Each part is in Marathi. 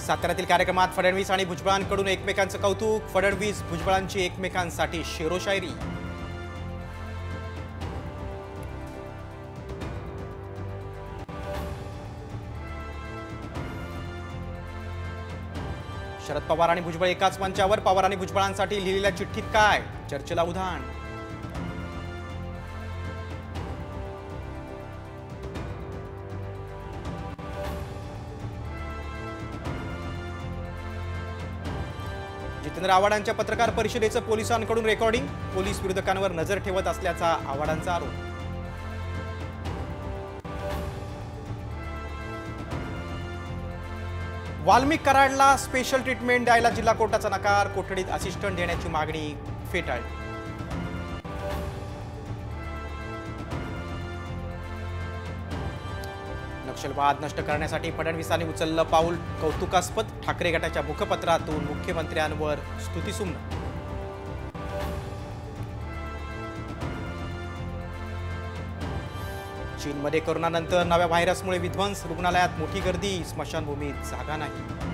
साताऱ्यातील कार्यक्रमात फडणवीस आणि भुजबळांकडून एकमेकांचं कौतुक. फडणवीस भुजबळांची एकमेकांसाठी शेरोशायरी. शरद पवार आणि भुजबळ एकाच मंचावर. पवार आणि भुजबळांसाठी लिहिलेल्या चिठ्ठीत काय? चर्चेला उधाण. जितेंद्र आव्हाडांच्या पत्रकार परिषदेचं पोलिसांकडून रेकॉर्डिंग. पोलीस विरोधकांवर नजर ठेवत असल्याचा आव्हाडांचा आरोप. वाल्मिक कराडला स्पेशल ट्रीटमेंट द्यायला जिल्हा कोर्टाचा नकार. कोठडीत असिस्टंट देण्याची मागणी फेटाळली. नक्षलवाद नष्ट करण्यासाठी फडणवीसांनी उचललं पाऊल. कौतुकास्पद. ठाकरे गटाच्या मुखपत्रातून मुख्यमंत्र्यांवर स्तुतिसुमन. चीनमध्ये कोरोनानंतर नव्या व्हायरसमुळे विध्वंस. रुग्णालयात मोठी गर्दी. स्मशानभूमीत जागा नाही.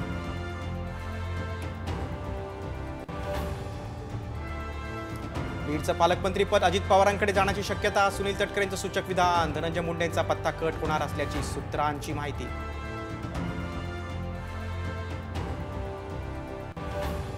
बीडचं पालकमंत्रीपद अजित पवारांकडे जाण्याची शक्यता. सुनील तटकरेंचं सूचक विधान. धनंजय मुंडेंचा पत्ता कट होणार असल्याची सूत्रांची माहिती.